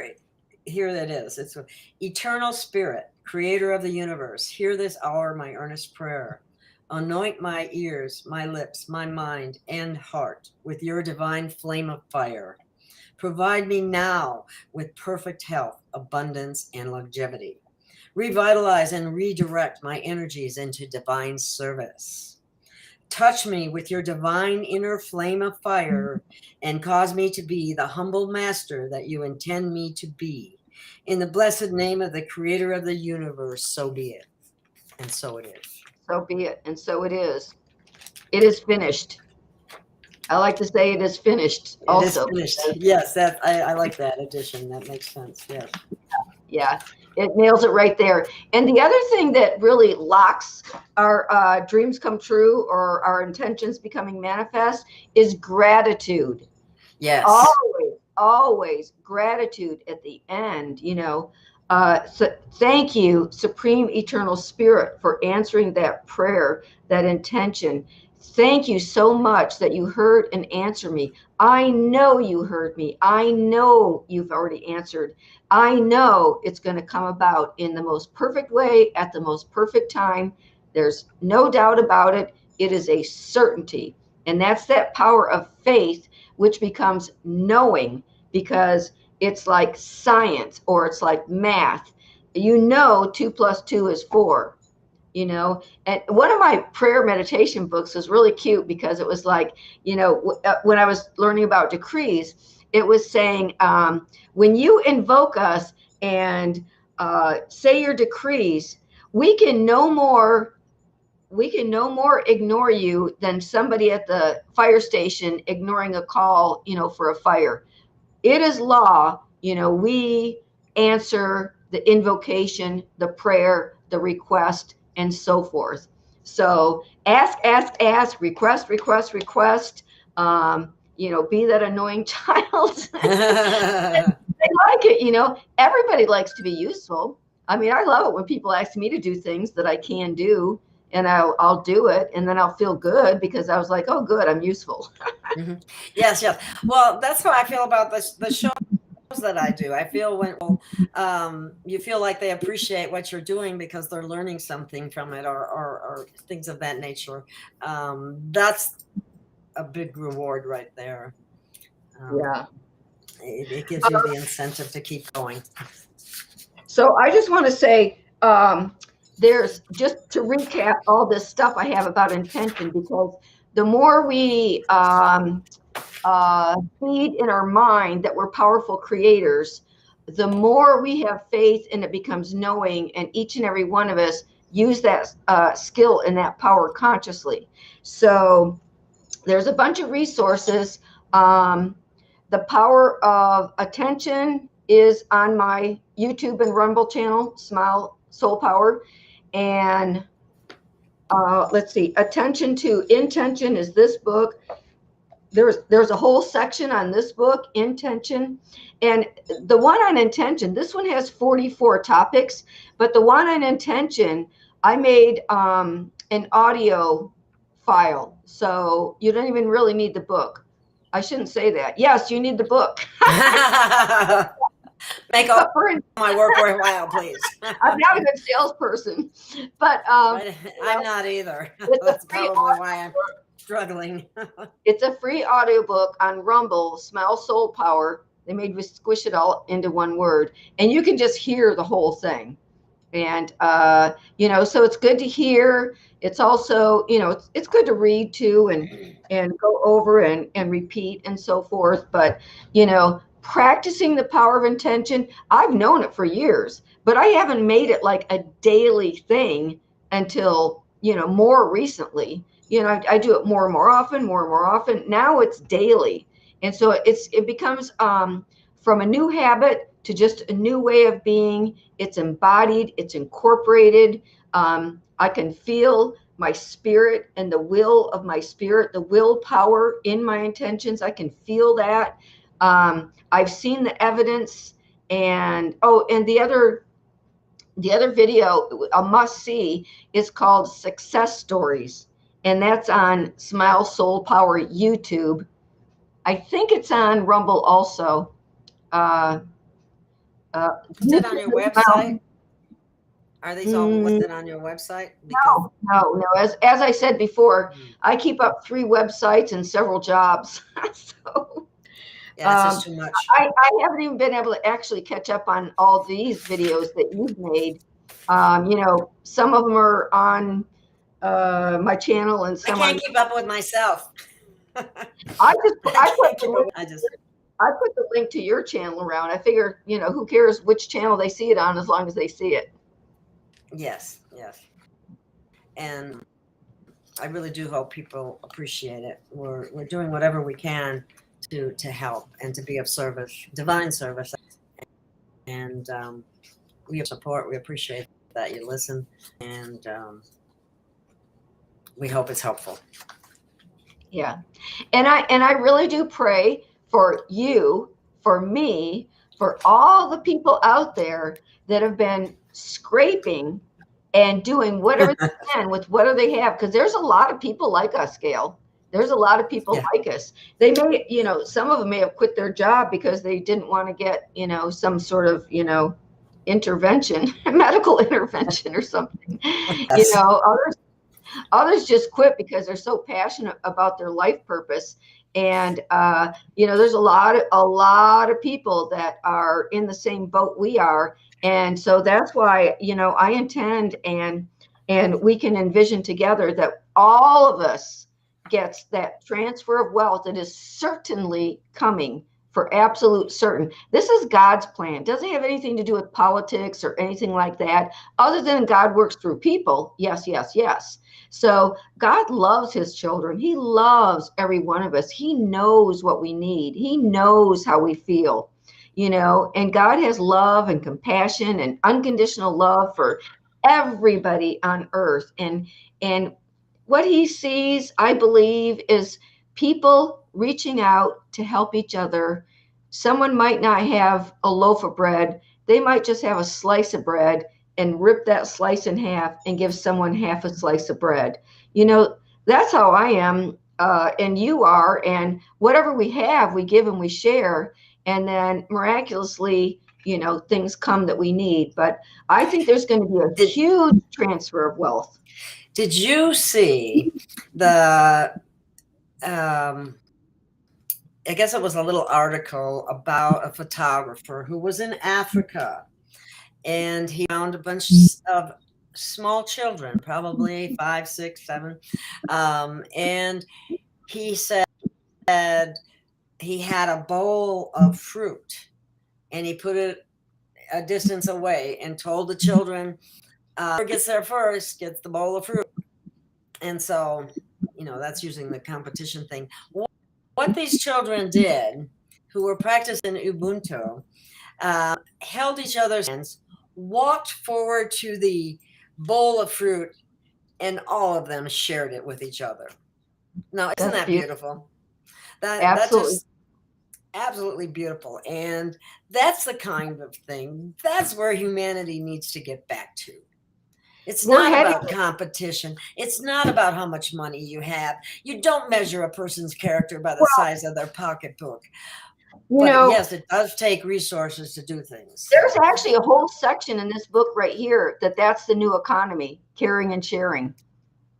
it is. It's eternal spirit, creator of the universe. Hear this hour my earnest prayer. Anoint my ears, my lips, my mind, and heart with your divine flame of fire. Provide me now with perfect health, abundance, and longevity. Revitalize and redirect my energies into divine service. Touch me with your divine inner flame of fire and cause me to be the humble master that you intend me to be. In the blessed name of the creator of the universe, so be it. And so it is. So be it. And so it is. It is finished. I like to say it is finished also. It is finished. Yes, I like that addition. That makes sense. Yes. Yeah, it nails it right there. And the other thing that really locks our dreams come true or our intentions becoming manifest is gratitude. Yes. Always gratitude at the end, you know. So thank you, Supreme Eternal Spirit, for answering that prayer, that intention. Thank you so much that you heard and answered me. I know you heard me. I know you've already answered. I know it's going to come about in the most perfect way at the most perfect time. There's no doubt about it. It is a certainty. And that's that power of faith, which becomes knowing, because it's like science or it's like math. 2 + 2 is 4. And one of my prayer meditation books was really cute, because it was like, when I was learning about decrees, it was saying, when you invoke us and say your decrees, we can no more ignore you than somebody at the fire station ignoring a call, for a fire. It is law. We answer the invocation, the prayer, the request, and so forth. So ask, request. Be that annoying child. They like it. Everybody likes to be useful. I mean, I love it when people ask me to do things that I can do, and I'll do it, and then I'll feel good because I was like, oh, good, I'm useful. Yes, yes. Well, that's how I feel about the shows that I do. I feel when you feel like they appreciate what you're doing because they're learning something from it, or things of that nature. That's a big reward right there. Yeah. It gives you the incentive to keep going. So I just want to say, there's, just to recap all this stuff I have about intention, because the more we feed in our mind that we're powerful creators, the more we have faith and it becomes knowing, and each and every one of us use that skill and that power consciously. So there's a bunch of resources. The power of attention is on my YouTube and Rumble channel, Smile Soul Power. And let's see, Attention to Intention is this book. There's a whole section on this book, Intention. And the one on intention, this one has 44 topics, but the one on intention, I made an audio file. So you don't even really need the book. I shouldn't say that. Yes, you need the book. Make all my work worthwhile, please. I'm not a good salesperson, but I'm not either. That's probably why I'm struggling. It's a free audiobook on Rumble, Smile Soul Power. They made me squish it all into one word, and you can just hear the whole thing. And so it's good to hear. It's also, it's good to read too, and go over and repeat and so forth. But practicing the power of intention, I've known it for years, but I haven't made it like a daily thing until more recently. I do it more and more often. Now it's daily, and so it becomes from a new habit to just a new way of being. It's embodied, it's incorporated. I can feel my spirit and the will of my spirit, the willpower in my intentions. I can feel that. I've seen the evidence. And the other video, a must see, is called Success Stories. And that's on Smile Soul Power YouTube. I think it's on Rumble also. Is it on your website? Are these all listed on your website? No. As I said before, I keep up 3 websites and several jobs. So yeah, it's just too much. I haven't even been able to actually catch up on all these videos that you've made. Some of them are on my channel, and some I can't keep up with myself. I put the link to your channel around. I figure, who cares which channel they see it on, as long as they see it. Yes. And I really do hope people appreciate it. We're doing whatever we can to help and to be of service, divine service. And we support, we appreciate that you listen, and we hope it's helpful. Yeah. And I really do pray for you, for me, for all the people out there that have been scraping and doing whatever they can with whatever they have. Because there's a lot of people like us, Gail. There's a lot of people Yeah. like us. They may, some of them may have quit their job because they didn't want to get, some sort of, intervention, medical intervention or something. Yes. Others just quit because they're so passionate about their life purpose. And there's a lot of people that are in the same boat we are. And so that's why, I intend and we can envision together that all of us gets that transfer of wealth that is certainly coming, for absolute certain. This is God's plan. It doesn't have anything to do with politics or anything like that, other than God works through people. Yes, yes, yes. So God loves his children. He loves every one of us. He knows what we need. He knows how we feel, and God has love and compassion and unconditional love for everybody on earth. And what he sees, I believe, is people reaching out to help each other. Someone might not have a loaf of bread. They might just have a slice of bread and rip that slice in half and give someone half a slice of bread. That's how I am, and you are. And whatever we have, we give and we share. And then miraculously, things come that we need. But I think there's going to be a huge transfer of wealth. Did you see the, I guess it was a little article about a photographer who was in Africa, and he found a bunch of small children, probably 5, 6, 7. And he said he had a bowl of fruit and he put it a distance away and told the children, whoever gets there first gets the bowl of fruit. And so, that's using the competition thing. What these children did, who were practicing Ubuntu, held each other's hands, walked forward to the bowl of fruit, and all of them shared it with each other. Now, isn't that beautiful? That's just absolutely beautiful. And that's the kind of thing, that's where humanity needs to get back to. It's not about competition. It's not about how much money you have. You don't measure a person's character by the size of their pocketbook. But yes, it does take resources to do things. There's actually a whole section in this book right here that's the new economy, caring and sharing.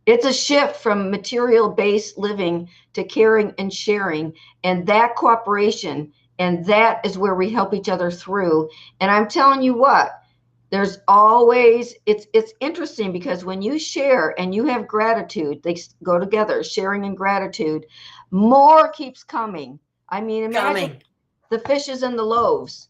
It's a shift from material-based living to caring and sharing, and that cooperation, and that is where we help each other through. And I'm telling you what, there's always, it's interesting because when you share and you have gratitude, they go together, sharing and gratitude, more keeps coming. I mean, imagine the fishes and the loaves,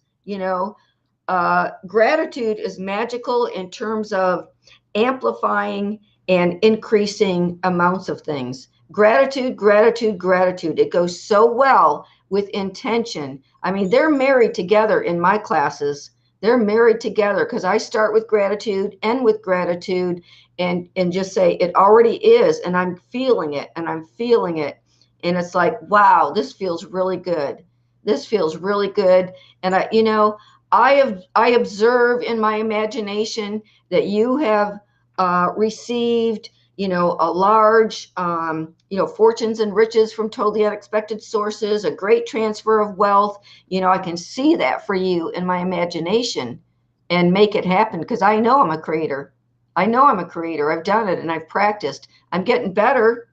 gratitude is magical in terms of amplifying and increasing amounts of things. Gratitude, gratitude, gratitude. It goes so well with intention. I mean, they're married together in my classes. They're married together because I start with gratitude, end with gratitude, and just say it already is, and I'm feeling it, and I'm feeling it. And it's like, wow, this feels really good. This feels really good. And I observe in my imagination that you have received, a large, fortunes and riches from totally unexpected sources, a great transfer of wealth. I can see that for you in my imagination and make it happen because I know I'm a creator. I know I'm a creator. I've done it and I've practiced. I'm getting better.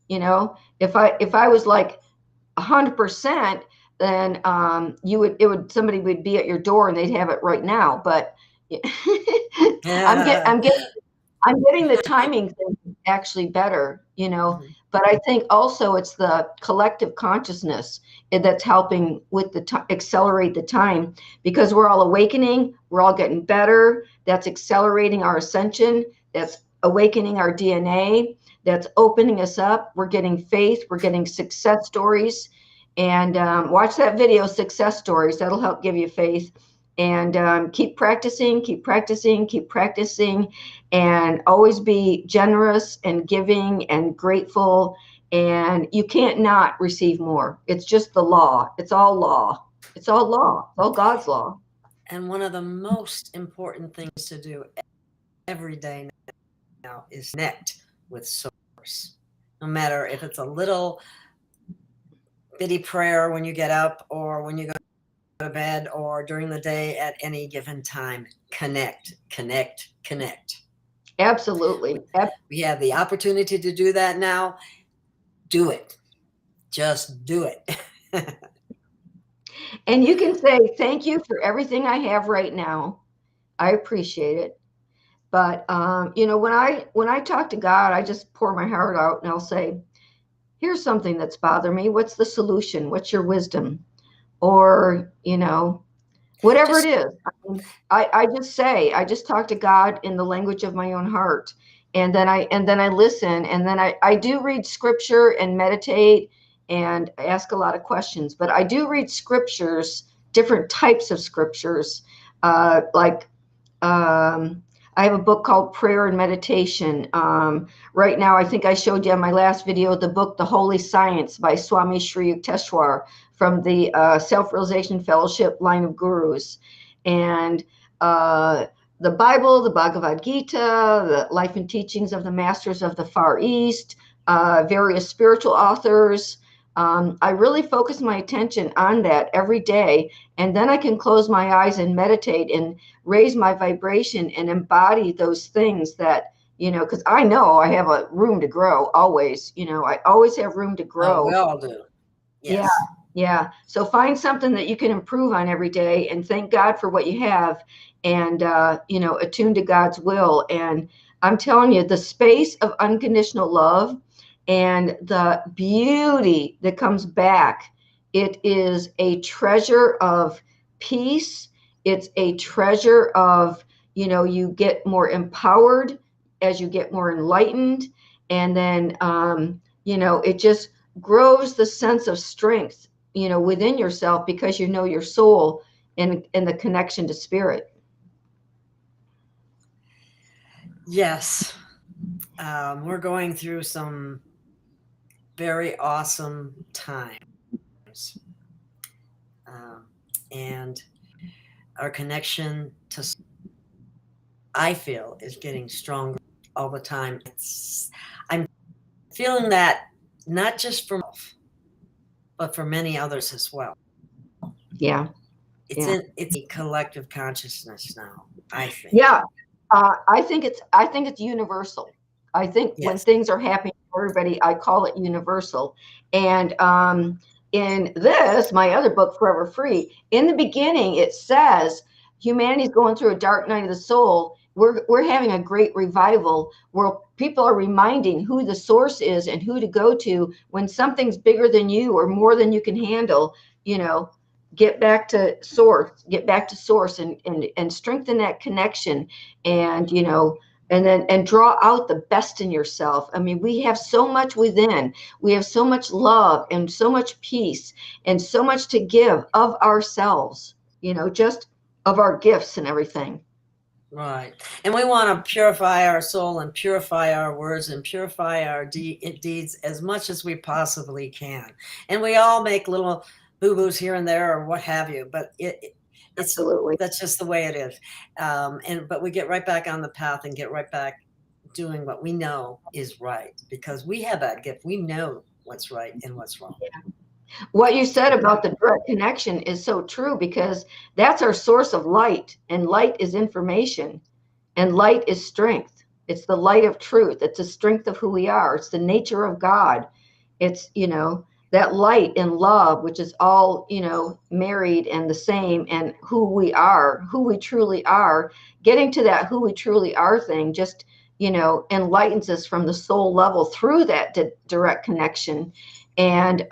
If I was like 100%, then somebody would be at your door and they'd have it right now. But I'm getting the timing thing actually better, but I think also it's the collective consciousness that's helping with accelerate the time because we're all awakening. We're all getting better. That's accelerating our ascension. That's awakening our DNA. That's opening us up. We're getting faith. We're getting success stories. And watch that video, Success Stories. That'll help give you faith. And keep practicing, keep practicing, keep practicing, and always be generous and giving and grateful. And you can't not receive more. It's just the law. It's all law. It's all law. It's all God's law. And one of the most important things to do every day now is connect with Source. No matter if it's a little bitty prayer when you get up or when you go to bed or during the day at any given time, connect, connect, connect. Absolutely. We have the opportunity to do that now. Do it. Just do it. And you can say, thank you for everything I have right now. I appreciate it. But, you know, when I talk to God, I just pour my heart out and I'll say, here's something that's bothering me. What's the solution? What's your wisdom? Or, you know, whatever it is. I just talk to God in the language of my own heart. And then I listen, and then I do read scripture and meditate and ask a lot of questions. But I do read scriptures, different types of scriptures, I have a book called Prayer and Meditation. Right now, I think I showed you on my last video the book, The Holy Science by Swami Sri Yukteswar from the Self-Realization Fellowship line of gurus. And the Bible, the Bhagavad Gita, the Life and Teachings of the Masters of the Far East, various spiritual authors. I really focus my attention on that every day, and then I can close my eyes and meditate and raise my vibration and embody those things that, you know, because I know I have a room to grow always. You know, I always have room to grow. Oh, we all do. Yes. Yeah. So find something that you can improve on every day and thank God for what you have, and, you know, attune to God's will. And I'm telling you, the space of unconditional love and the beauty that comes back, it is a treasure of peace. It's a treasure of, you know, you get more empowered as you get more enlightened. And then, you know, it just grows the sense of strength, you know, within yourself, because you know your soul and the connection to spirit. Yes. We're going through some very awesome times. And our connection to, I feel, is getting stronger all the time. I'm feeling that not just for myself, but for many others as well. Yeah. It's a collective consciousness now, I think. Yeah. I think it's universal. I think when things are happening for everybody, I call it universal. And in this, my other book, Forever Free, in the beginning, it says humanity's going through a dark night of the soul. We're having a great revival where people are reminding who the source is and who to go to when something's bigger than you or more than you can handle. You know, get back to source, and strengthen that connection, and, you know, and draw out the best in yourself. I mean, we have so much within. We have so much love and so much peace and so much to give of ourselves, you know, just of our gifts and everything. Right. And we want to purify our soul and purify our words and purify our deeds as much as we possibly can. And we all make little boo-boos here and there or what have you, but Absolutely. that's just the way it is. But we get right back on the path and get right back doing what we know is right, because we have that gift. We know what's right and what's wrong. Yeah. What you said about the direct connection is so true, because that's our source of light, and light is information, and light is strength. It's the light of truth. It's the strength of who we are. It's the nature of God. It's, you know, that light and love, which is all, you know, married and the same, and who we are, who we truly are. Getting to that who we truly are thing just, you know, enlightens us from the soul level through that direct connection. And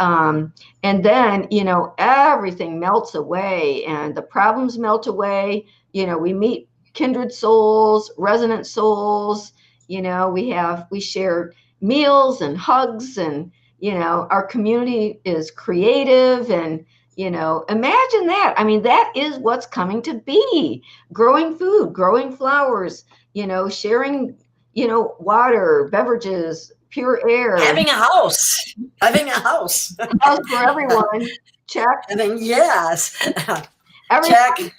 then, you know, everything melts away and the problems melt away. You know, we meet kindred souls, resonant souls. You know, we share meals and hugs, and, you know, our community is creative, and, you know, imagine that. I mean, that is what's coming to be. Growing food, growing flowers, you know, sharing, you know, water, beverages, pure air. Having a house. A house for everyone. Check. I mean, yes. Everyone, Check.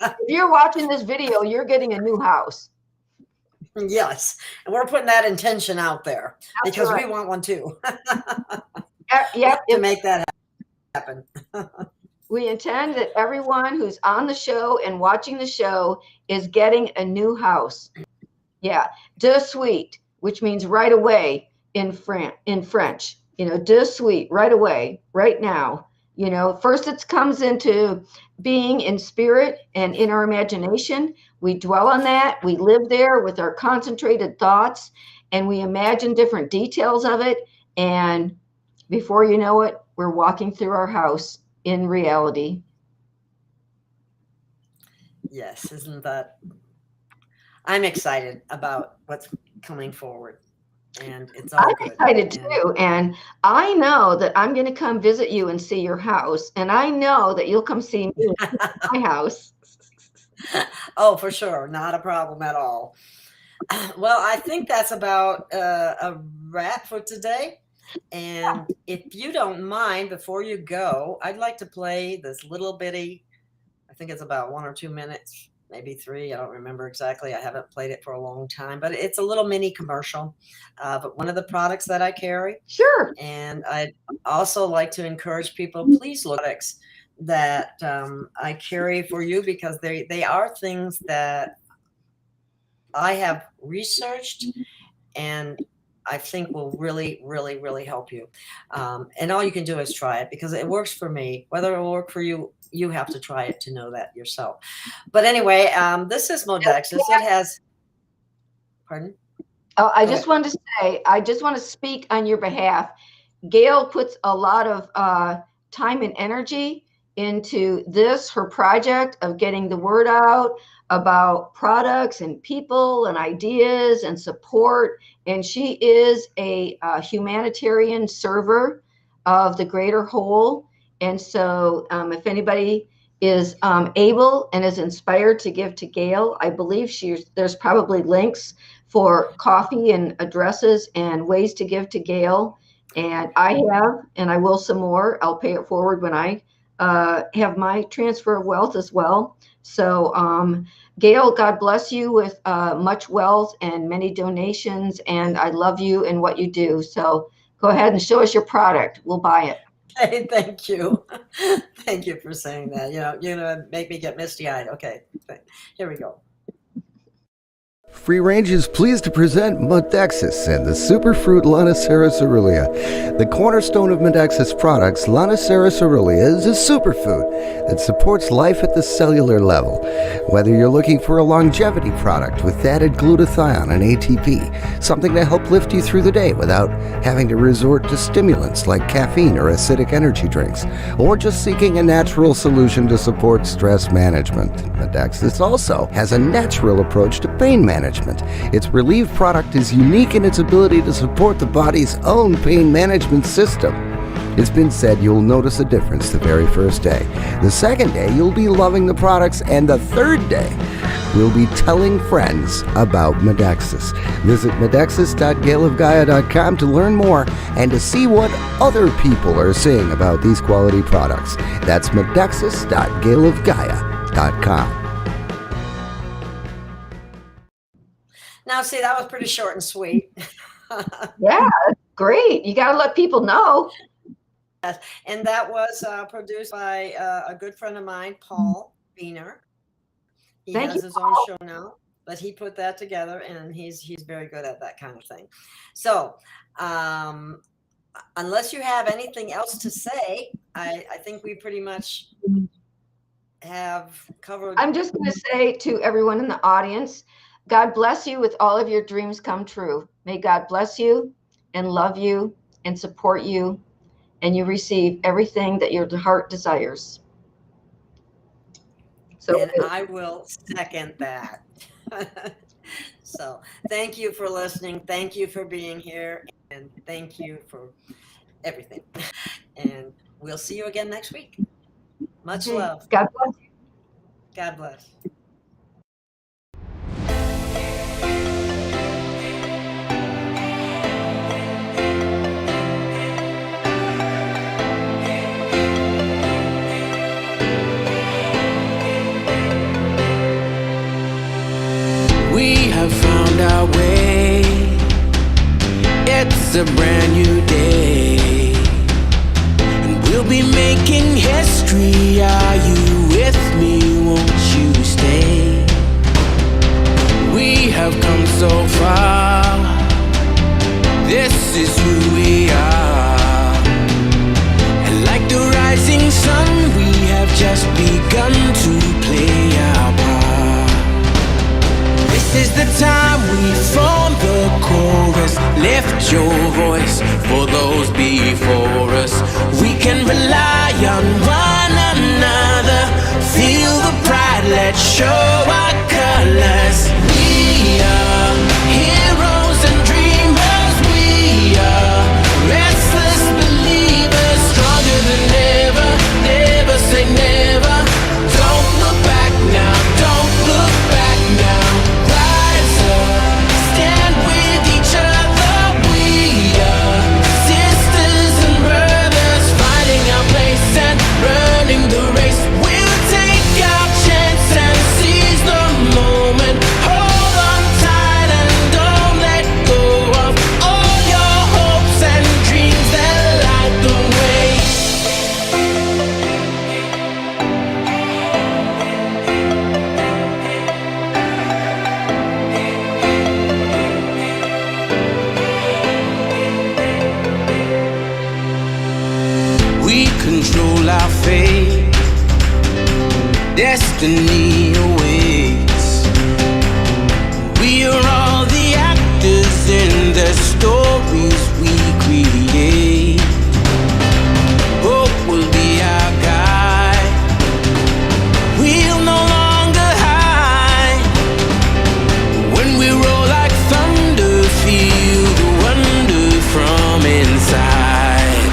if you're watching this video, you're getting a new house. Yes. And we're putting that intention out there because right. we want one too. Yep. To make that happen. We intend that everyone who's on the show and watching the show is getting a new house. Yeah, de suite, which means right away in French. You know, de suite, right away, right now. You know, first it comes into being in spirit and in our imagination. We dwell on that. We live there with our concentrated thoughts, and we imagine different details of it. And before you know it, we're walking through our house in reality. Yes, isn't that? I'm excited about what's coming forward, and it's all good. I'm excited too, and I know that I'm going to come visit you and see your house, and I know that you'll come see me in my house. Oh, for sure, not a problem at all. Well, I think that's about a wrap for today. And if you don't mind, before you go, I'd like to play this little bitty, I think it's about 1 or 2 minutes, maybe 3. I don't remember exactly. I haven't played it for a long time, but it's a little mini commercial. But one of the products that I carry. Sure. And I'd also like to encourage people, please look at products that I carry for you, because they are things that I have researched and I think will really, really, really help you. And all you can do is try it, because it works for me. Whether it will work for you, you have to try it to know that yourself. But anyway, this is Modexus. It has, pardon? Oh, I just wanted to say, I just want to speak on your behalf. Gail puts a lot of time and energy into this, her project of getting the word out about products and people and ideas and support. And she is a humanitarian server of the greater whole. And so if anybody is able and is inspired to give to Gail, I believe there's probably links for KOFI and addresses and ways to give to Gail. And I have, and I will some more. I'll pay it forward when I have my transfer of wealth as well. So Gail, God bless you with much wealth and many donations. And I love you and what you do. So go ahead and show us your product. We'll buy it. Hey, thank you. Thank you for saying that. You know, make me get misty-eyed. Okay, here we go. Free Range is pleased to present Modexus and the superfruit Lonicera cerulean. The cornerstone of Modexus products, Lonicera cerulean, is a superfood that supports life at the cellular level. Whether you're looking for a longevity product with added glutathione and ATP, something to help lift you through the day without having to resort to stimulants like caffeine or acidic energy drinks, or just seeking a natural solution to support stress management, Modexus also has a natural approach to pain management. Its Relieve product is unique in its ability to support the body's own pain management system. It's been said you'll notice a difference the very first day. The second day, you'll be loving the products, and the third day, we'll be telling friends about Modexus. Visit modexus.gailofgaia.com to learn more and to see what other people are saying about these quality products. That's modexus.gailofgaia.com. Now, see, that was pretty short and sweet. Yeah, great. You got to let people know. Yes. And that was produced by a good friend of mine, Paul Beener. He has his own show now, but he put that together, and he's very good at that kind of thing. So unless you have anything else to say, I think we pretty much have covered. I'm just going to say to everyone in the audience, God bless you with all of your dreams come true. May God bless you and love you and support you, and you receive everything that your heart desires. So, and I will second that. So thank you for listening. Thank you for being here. And thank you for everything. And we'll see you again next week. Much love. God bless you. God bless. find our way. It's a brand new day, and we'll be making history. Are you with me? Won't you stay? We have come so far. This is who we are. And like the rising sun, we have just begun to play our part. This is the time we form the chorus. Lift your voice for those before us. We can rely on one another. Feel the pride, let's show our colors. We are heroes and dreamers. We are restless believers, stronger than ever. Never say never. Don't look back now, don't look back now. Rise up, stand with each other. We are sisters and brothers, finding our place and running the race. We'll take our chance and seize the moment. Hold on tight and don't let go of all your hopes and dreams that light the way. We control our fate. Destiny awaits. We are all the actors in the stories we create. Hope will be our guide. We'll no longer hide. When we roll like thunder, feel the wonder from inside.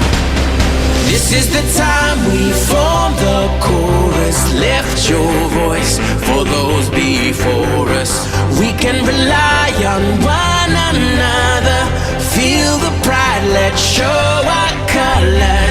This is the time we form the chorus. Lift your voice for those before us. We can rely on one another. Feel the pride, let's show our colors.